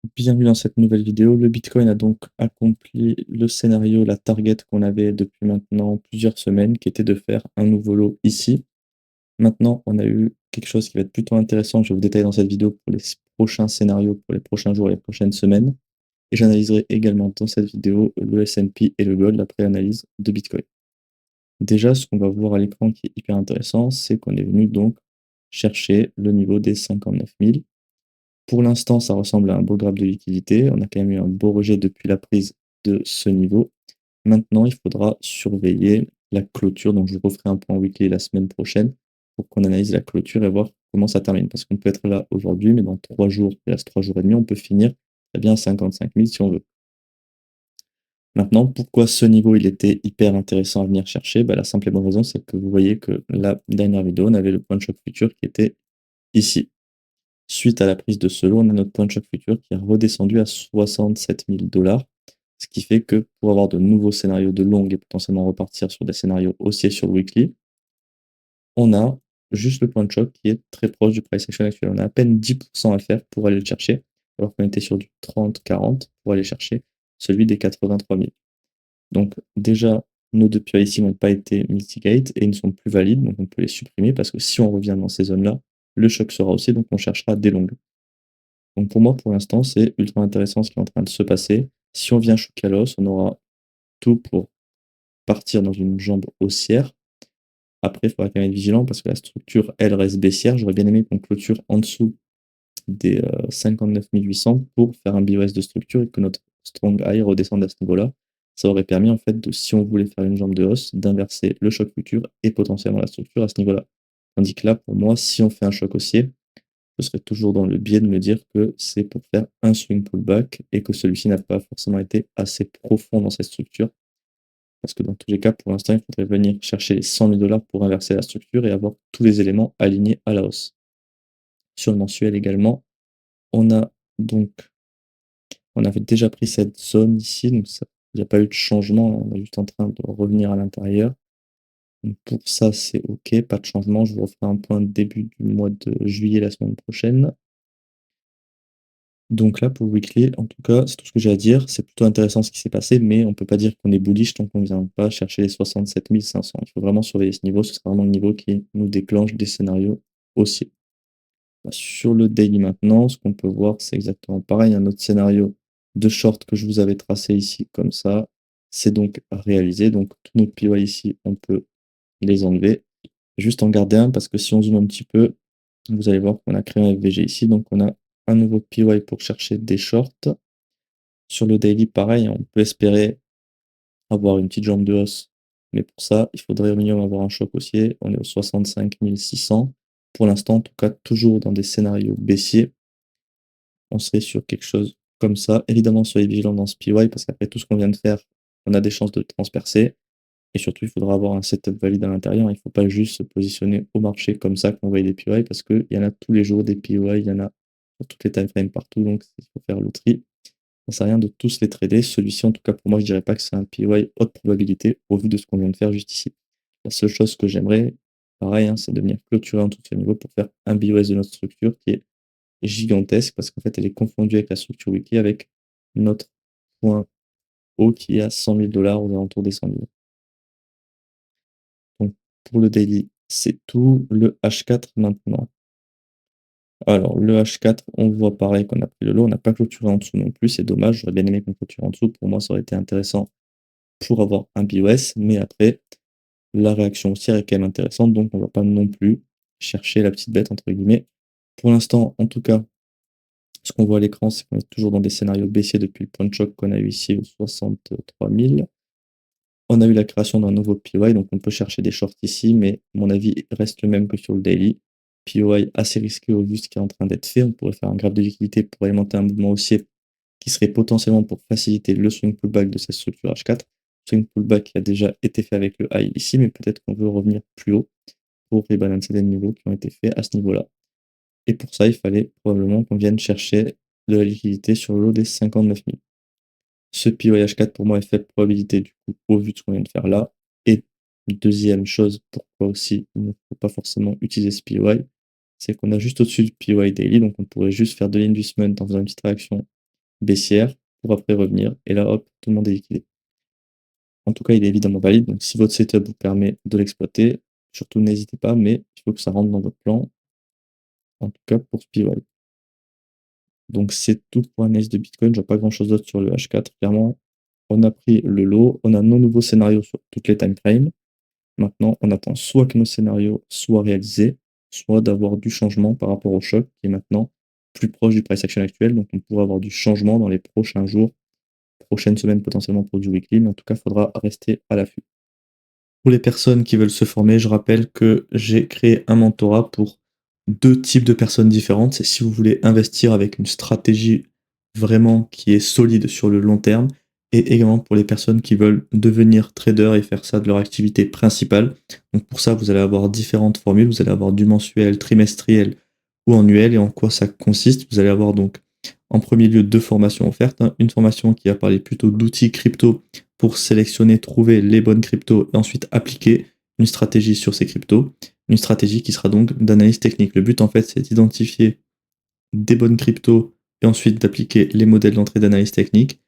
Bienvenue dans cette nouvelle vidéo. Le Bitcoin a donc accompli le scénario, la target qu'on avait depuis maintenant plusieurs semaines, qui était de faire un nouveau lot ici. Maintenant, on a eu quelque chose qui va être plutôt intéressant. Je vais vous détailler dans cette vidéo pour les prochains scénarios, pour les prochains jours et les prochaines semaines. Et j'analyserai également dans cette vidéo le S&P et le Gold après l'analyse de Bitcoin. Déjà, ce qu'on va voir à l'écran qui est hyper intéressant, c'est qu'on est venu donc chercher le niveau des 59 000. Pour l'instant, ça ressemble à un beau graphe de liquidité. On a quand même eu un beau rejet depuis la prise de ce niveau. Maintenant, il faudra surveiller la clôture. Donc, je vous referai un point weekly la semaine prochaine pour qu'on analyse la clôture et voir comment ça termine. Parce qu'on peut être là aujourd'hui, mais dans 3 jours, il reste 3 jours et demi, on peut finir très bien à 55 000 si on veut. Maintenant, pourquoi ce niveau il était hyper intéressant à venir chercher? La simple et bonne raison, c'est que vous voyez que la dernière vidéo, on avait le point de choc futur qui était ici. Suite à la prise de ce lot, on a notre point de choc futur qui est redescendu à 67 000 $, ce qui fait que pour avoir de nouveaux scénarios de longue et potentiellement repartir sur des scénarios haussiers sur le weekly, on a juste le point de choc qui est très proche du price action actuel. On a à peine 10% à faire pour aller le chercher, alors qu'on était sur du 30-40 pour aller chercher celui des 83 000. Donc déjà, nos deux PI ici n'ont pas été mitigate et ils ne sont plus valides, donc on peut les supprimer parce que si on revient dans ces zones-là, le choc sera haussier, donc on cherchera des longues. Donc pour moi, pour l'instant, c'est ultra intéressant ce qui est en train de se passer. Si on vient choquer à l'os, on aura tout pour partir dans une jambe haussière. Après, il faudra quand même être vigilant parce que la structure, elle, reste baissière. J'aurais bien aimé qu'on clôture en dessous des 59 800 pour faire un BOS de structure et que notre strong high redescende à ce niveau-là. Ça aurait permis, en fait, de, si on voulait faire une jambe de hausse, d'inverser le choc futur et potentiellement la structure à ce niveau-là. Tandis que là, pour moi, si on fait un choc haussier, je serais toujours dans le biais de me dire que c'est pour faire un swing pullback et que celui-ci n'a pas forcément été assez profond dans cette structure. Parce que dans tous les cas, pour l'instant, il faudrait venir chercher les 100 000 $ pour inverser la structure et avoir tous les éléments alignés à la hausse. Sur le mensuel également, on a donc, on avait déjà pris cette zone ici, donc il n'y a pas eu de changement, on est juste en train de revenir à l'intérieur. Donc pour ça, c'est OK, pas de changement. Je vous referai un point début du mois de juillet la semaine prochaine. Donc là, pour le weekly, en tout cas, c'est tout ce que j'ai à dire. C'est plutôt intéressant ce qui s'est passé, mais on ne peut pas dire qu'on est bullish tant qu'on ne vient pas chercher les 67 500. Il faut vraiment surveiller ce niveau. Ce sera vraiment le niveau qui nous déclenche des scénarios haussiers. Sur le daily maintenant, ce qu'on peut voir, c'est exactement pareil. Un autre scénario de short que je vous avais tracé ici, comme ça. C'est donc réalisé. Donc, tous nos POI ici, on peut les enlever. Juste en garder un, parce que si on zoome un petit peu, vous allez voir qu'on a créé un FVG ici. Donc, on a un nouveau PY pour chercher des shorts. Sur le daily, pareil, on peut espérer avoir une petite jambe de hausse. Mais pour ça, il faudrait au minimum avoir un choc haussier. On est au 65 600. Pour l'instant, en tout cas, toujours dans des scénarios baissiers. On serait sur quelque chose comme ça. Évidemment, soyez vigilants dans ce PY parce qu'après tout ce qu'on vient de faire, on a des chances de transpercer. Et surtout, il faudra avoir un setup valide à l'intérieur. Il ne faut pas juste se positionner au marché comme ça qu'on voit des PY parce qu'il y en a tous les jours des PY, il y en a sur toutes les timeframes partout. Donc, il faut faire le tri. Ça sert à rien de tous les trader. Celui-ci, en tout cas, pour moi, je dirais pas que c'est un PY haute probabilité au vu de ce qu'on vient de faire juste ici. La seule chose que j'aimerais, pareil, hein, c'est de venir clôturer en tout ce niveau pour faire un BOS de notre structure qui est gigantesque parce qu'en fait, elle est confondue avec la structure wiki avec notre point haut qui est à 100 000 $ aux alentours des 100 000. Donc, pour le daily, c'est tout. Le H4 maintenant. Alors, le H4, on voit pareil qu'on a pris le lot. On n'a pas clôturé en dessous non plus. C'est dommage. J'aurais bien aimé qu'on clôture en dessous. Pour moi, ça aurait été intéressant pour avoir un BOS. Mais après, la réaction haussière est quand même intéressante. Donc, on ne va pas non plus chercher la petite bête, entre guillemets. Pour l'instant, en tout cas, ce qu'on voit à l'écran, c'est qu'on est toujours dans des scénarios baissiers depuis le point de choc qu'on a eu ici au 63 000. On a eu la création d'un nouveau POI, donc on peut chercher des shorts ici, mais mon avis reste le même que sur le daily. POI assez risqué au vu de ce qui est en train d'être fait. On pourrait faire un graphe de liquidité pour alimenter un mouvement haussier qui serait potentiellement pour faciliter le swing pullback de cette structure H4. Swing pullback qui a déjà été fait avec le high ici, mais peut-être qu'on veut revenir plus haut pour rebalancer des niveaux qui ont été faits à ce niveau-là. Et pour ça, il fallait probablement qu'on vienne chercher de la liquidité sur le lot des 59 000. Ce POIH4 pour moi est faible probabilité du coup au vu de ce qu'on vient de faire là. Et deuxième chose, pourquoi aussi il ne faut pas forcément utiliser ce POI, c'est qu'on a juste au-dessus du POI daily, donc on pourrait juste faire de l'inducement en faisant une petite réaction baissière pour après revenir et là, hop, tout le monde est liquidé. En tout cas, il est évidemment valide, donc si votre setup vous permet de l'exploiter, surtout n'hésitez pas, mais il faut que ça rentre dans votre plan, en tout cas pour SPY. Donc c'est tout pour l'analyse de Bitcoin, je vois pas grand-chose d'autre sur le H4. Clairement, on a pris le lot, on a nos nouveaux scénarios sur toutes les time frames. Maintenant, on attend soit que nos scénarios soient réalisés, soit d'avoir du changement par rapport au choc qui est maintenant plus proche du price action actuel. Donc on pourrait avoir du changement dans les prochains jours, prochaines semaines potentiellement pour du weekly, mais en tout cas, il faudra rester à l'affût. Pour les personnes qui veulent se former, je rappelle que j'ai créé un mentorat pour deux types de personnes différentes. C'est si vous voulez investir avec une stratégie vraiment qui est solide sur le long terme, et également pour les personnes qui veulent devenir trader et faire ça de leur activité principale. Donc pour ça, vous allez avoir différentes formules. Vous allez avoir du mensuel, trimestriel ou annuel. Et en quoi ça consiste? Vous allez avoir donc en premier lieu deux formations offertes, hein. Une formation qui va parler plutôt d'outils crypto pour sélectionner, trouver les bonnes cryptos et ensuite appliquer une stratégie sur ces cryptos. Une stratégie qui sera donc d'analyse technique. Le but, en fait, c'est d'identifier des bonnes cryptos et ensuite d'appliquer les modèles d'entrée d'analyse technique.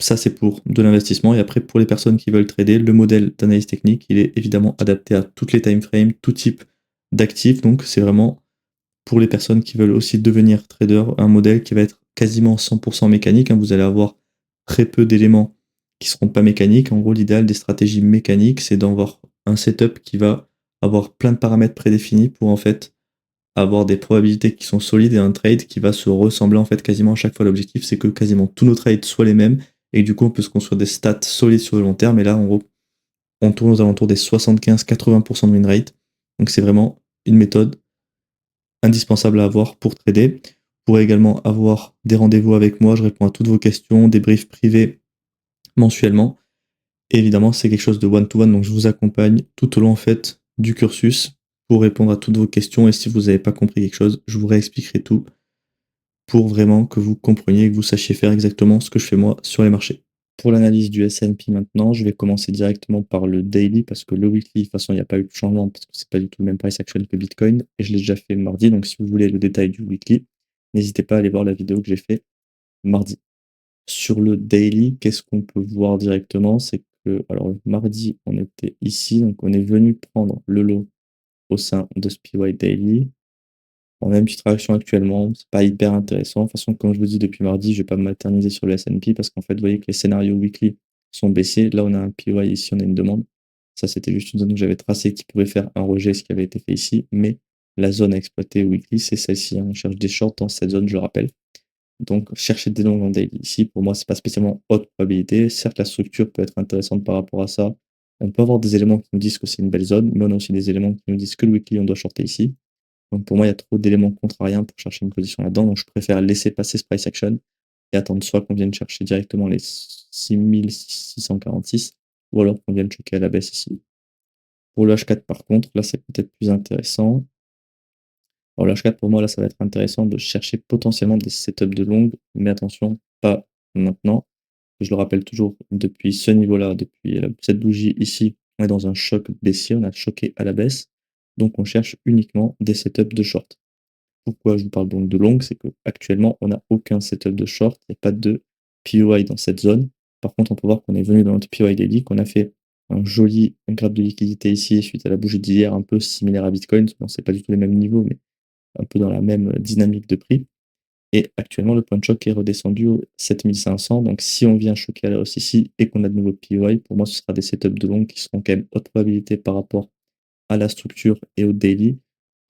Ça, c'est pour de l'investissement. Et après, pour les personnes qui veulent trader, le modèle d'analyse technique, il est évidemment adapté à toutes les time frames, tout type d'actifs. Donc, c'est vraiment pour les personnes qui veulent aussi devenir trader, un modèle qui va être quasiment 100% mécanique, hein. Vous allez avoir très peu d'éléments qui seront pas mécaniques. En gros, l'idéal des stratégies mécaniques, c'est d'avoir un setup qui va avoir plein de paramètres prédéfinis pour en fait avoir des probabilités qui sont solides et un trade qui va se ressembler en fait quasiment à chaque fois. L'objectif, c'est que quasiment tous nos trades soient les mêmes et du coup, on peut se construire des stats solides sur le long terme. Et là, en gros, on tourne aux alentours des 75-80% de win rate. Donc, c'est vraiment une méthode indispensable à avoir pour trader. Vous pourrez également avoir des rendez-vous avec moi, je réponds à toutes vos questions, des briefs privés mensuellement. Et évidemment, c'est quelque chose de one-to-one, donc je vous accompagne tout au long en fait du cursus pour répondre à toutes vos questions. Et si vous n'avez pas compris quelque chose, je vous réexpliquerai tout pour vraiment que vous compreniez et que vous sachiez faire exactement ce que je fais moi sur les marchés. Pour l'analyse du S&P maintenant, je vais commencer directement par le daily parce que le weekly, de toute façon, il n'y a pas eu de changement parce que c'est pas du tout le même price actuel que Bitcoin et je l'ai déjà fait mardi. Donc, si vous voulez le détail du weekly, n'hésitez pas à aller voir la vidéo que j'ai fait mardi. Sur le daily, qu'est-ce qu'on peut voir directement? C'est que, alors, mardi, on était ici, donc on est venu prendre le lot au sein de SPY Daily. On a une petite réaction actuellement, c'est pas hyper intéressant. De toute façon, comme je vous dis depuis mardi, je vais pas me materniser sur le S&P parce qu'en fait, vous voyez que les scénarios weekly sont baissés. Là, on a un PY ici, on a une demande. Ça, c'était juste une zone que j'avais tracée qui pouvait faire un rejet, ce qui avait été fait ici. Mais la zone à exploiter weekly, c'est celle-ci, hein. On cherche des shorts dans cette zone, je le rappelle. Donc, chercher des longs en daily ici, pour moi, c'est pas spécialement haute probabilité. Certes, la structure peut être intéressante par rapport à ça. On peut avoir des éléments qui nous disent que c'est une belle zone, mais on a aussi des éléments qui nous disent que le weekly, on doit shorter ici. Donc pour moi, il y a trop d'éléments contrariens pour chercher une position là-dedans. Donc je préfère laisser passer ce price action et attendre soit qu'on vienne chercher directement les 6646 ou alors qu'on vienne choquer à la baisse ici. Pour le H4 par contre, là c'est peut-être plus intéressant. Alors le H4 pour moi là ça va être intéressant de chercher potentiellement des setups de longue, mais attention, pas maintenant. Je le rappelle toujours depuis ce niveau-là, depuis cette bougie ici, on est dans un choc baissier, on a choqué à la baisse. Donc on cherche uniquement des setups de short. Pourquoi je vous parle donc de long, c'est qu'actuellement, on n'a aucun setup de short, il n'y a pas de POI dans cette zone. Par contre, on peut voir qu'on est venu dans notre POI daily, qu'on a fait un joli graphe de liquidité ici suite à la bougie d'hier, un peu similaire à Bitcoin. Bon, c'est pas du tout les mêmes niveaux, mais un peu dans la même dynamique de prix. Et actuellement, le point de choc est redescendu au 7500. Donc, si on vient choquer à la hausse ici et qu'on a de nouveaux POI, pour moi, ce sera des setups de long qui seront quand même haute probabilité par rapport à la structure et au daily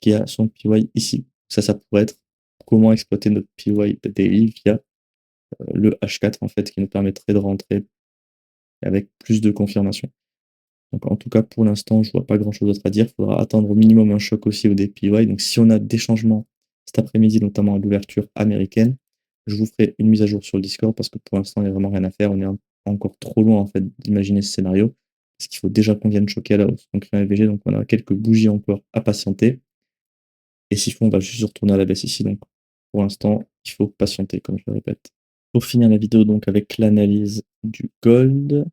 qui a son PY ici. Ça pourrait être comment exploiter notre PY daily via le H4 en fait qui nous permettrait de rentrer avec plus de confirmation. Donc en tout cas pour l'instant je vois pas grand chose d'autre à dire. Il faudra attendre au minimum un choc aussi au DPY. Donc si on a des changements cet après-midi, notamment à l'ouverture américaine, je vous ferai une mise à jour sur le Discord parce que pour l'instant il n'y a vraiment rien à faire. On est encore trop loin en fait d'imaginer ce scénario. Parce qu'il faut déjà qu'on vienne choquer à la hausse. Donc rien LVG, donc on a quelques bougies encore à patienter. Et s'il faut, on va juste retourner à la baisse ici. Donc pour l'instant, il faut patienter, comme je le répète. Pour finir la vidéo donc avec l'analyse du gold.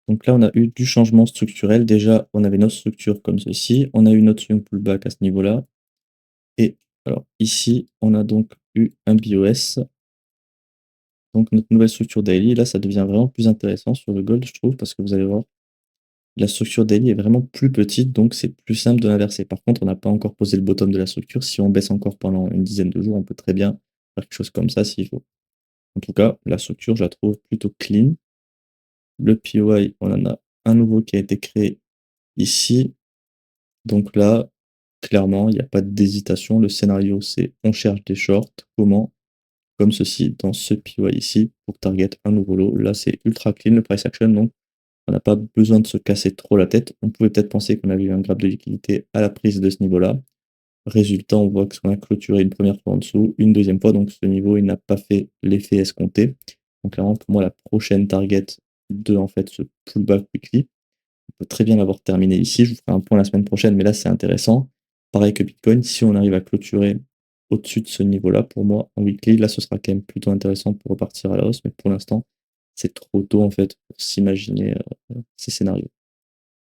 Donc là, on a eu du changement structurel. Déjà, on avait notre structure comme ceci. On a eu notre swing pullback à ce niveau-là. Et alors ici, on a donc eu un BOS donc notre nouvelle structure daily. Là, ça devient vraiment plus intéressant sur le gold, je trouve, parce que vous allez voir, la structure daily est vraiment plus petite, donc c'est plus simple de l'inverser. Par contre, on n'a pas encore posé le bottom de la structure. Si on baisse encore pendant une dizaine de jours, on peut très bien faire quelque chose comme ça s'il faut. En tout cas, la structure, je la trouve plutôt clean. Le POI, on en a un nouveau qui a été créé ici. Donc là, clairement, il n'y a pas d'hésitation. Le scénario, c'est on cherche des shorts. Comment? Comme ceci, dans ce POI ici, pour target un nouveau lot. Là, c'est ultra clean le price action, donc on n'a pas besoin de se casser trop la tête. On pouvait peut-être penser qu'on avait eu un graphe de liquidité à la prise de ce niveau-là. Résultat, on voit qu'on a clôturé une première fois en dessous, une deuxième fois, donc ce niveau, il n'a pas fait l'effet escompté. Donc clairement, pour moi, la prochaine target de en fait ce pullback weekly, on peut très bien l'avoir terminé ici. Je vous ferai un point la semaine prochaine, mais là, c'est intéressant. Pareil que Bitcoin, si on arrive à clôturer au-dessus de ce niveau-là, pour moi, en weekly, là, ce sera quand même plutôt intéressant pour repartir à la hausse, mais pour l'instant, c'est trop tôt, en fait, pour s'imaginer ces scénarios.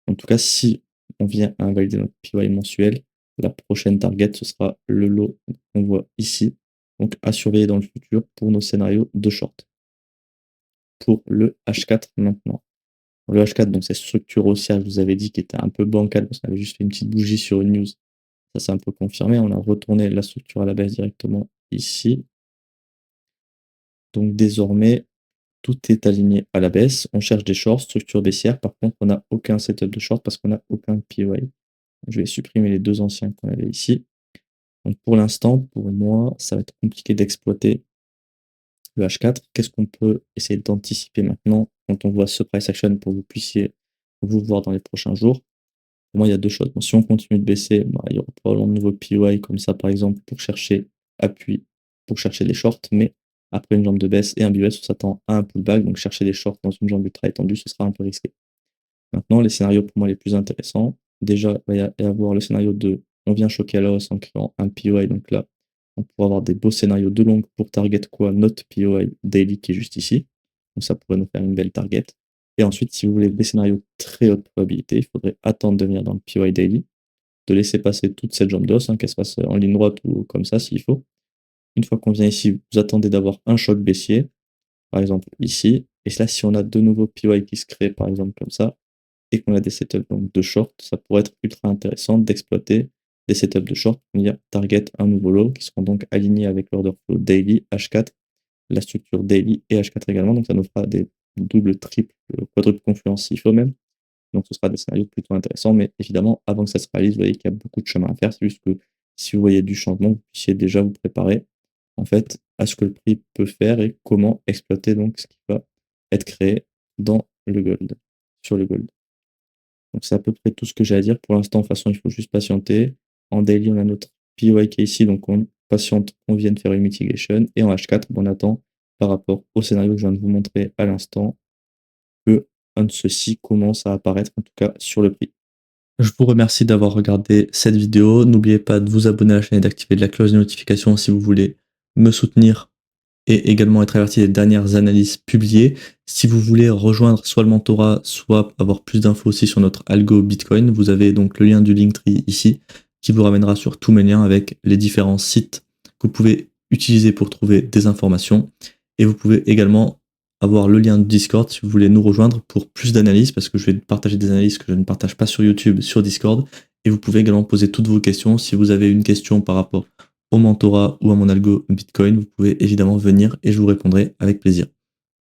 En tout cas, si on vient à invalider notre PY mensuel, la prochaine target, ce sera le lot qu'on voit ici. Donc, à surveiller dans le futur pour nos scénarios de short. Pour le H4 maintenant. Le H4, donc cette structure haussière, je vous avais dit, qui était un peu bancale, parce qu'on avait juste fait une petite bougie sur une news. Ça s'est un peu confirmé. On a retourné la structure à la baisse directement ici. Donc désormais, tout est aligné à la baisse. On cherche des shorts, structure baissière. Par contre, on n'a aucun setup de short parce qu'on n'a aucun POI. Je vais supprimer les deux anciens qu'on avait ici. Donc pour l'instant, pour moi, ça va être compliqué d'exploiter le H4. Qu'est-ce qu'on peut essayer d'anticiper maintenant quand on voit ce price action pour que vous puissiez vous voir dans les prochains jours? Pour moi, il y a deux choses. Bon, si on continue de baisser, il y aura probablement de nouveaux POI comme ça, par exemple, pour chercher appui, pour chercher des shorts, mais après une jambe de baisse et un BUS, on s'attend à un pullback, donc chercher des shorts dans une jambe ultra étendue, ce sera un peu risqué. Maintenant, les scénarios pour moi les plus intéressants, déjà, il va y avoir le scénario de on vient choquer à la hausse en créant un POI, donc là, on pourra avoir des beaux scénarios de longue pour target quoi? Notre POI daily qui est juste ici. Donc ça pourrait nous faire une belle target. Et ensuite, si vous voulez des scénarios de très haute probabilité, il faudrait attendre de venir dans le POI daily, de laisser passer toute cette jambe d'os, qu'elle se passe en ligne droite ou comme ça s'il faut. Une fois qu'on vient ici, vous attendez d'avoir un choc baissier, par exemple ici. Et là, si on a de nouveaux POI qui se créent, par exemple comme ça, et qu'on a des setups donc, de short, ça pourrait être ultra intéressant d'exploiter des setups de short pour venir target un nouveau lot qui seront donc alignés avec l'order flow daily, H4, la structure daily et H4 également. Donc ça nous fera des doubles, triples, quadruples confluences s'il faut même. Donc ce sera des scénarios plutôt intéressants. Mais évidemment, avant que ça se réalise, vous voyez qu'il y a beaucoup de chemin à faire. C'est juste que si vous voyez du changement, vous puissiez déjà vous préparer en fait à ce que le prix peut faire et comment exploiter donc ce qui va être créé dans le gold, sur le gold. Donc c'est à peu près tout ce que j'ai à dire. Pour l'instant, de toute façon, il faut juste patienter. En daily, on a notre POI qui est ici, donc on patiente, on vient de faire une mitigation. Et en H4, on attend par rapport au scénario que je viens de vous montrer à l'instant, que un de ceux-ci commence à apparaître, en tout cas sur le prix. Je vous remercie d'avoir regardé cette vidéo. N'oubliez pas de vous abonner à la chaîne et d'activer la cloche de notification si vous voulez me soutenir et également être averti des dernières analyses publiées. Si vous voulez rejoindre soit le mentorat, soit avoir plus d'infos aussi sur notre algo Bitcoin, vous avez donc le lien du Linktree ici qui vous ramènera sur tous mes liens avec les différents sites que vous pouvez utiliser pour trouver des informations. Et vous pouvez également avoir le lien du Discord si vous voulez nous rejoindre pour plus d'analyses, parce que je vais partager des analyses que je ne partage pas sur YouTube, sur Discord. Et vous pouvez également poser toutes vos questions. Si vous avez une question par rapport au mentorat ou à mon algo Bitcoin, vous pouvez évidemment venir et je vous répondrai avec plaisir.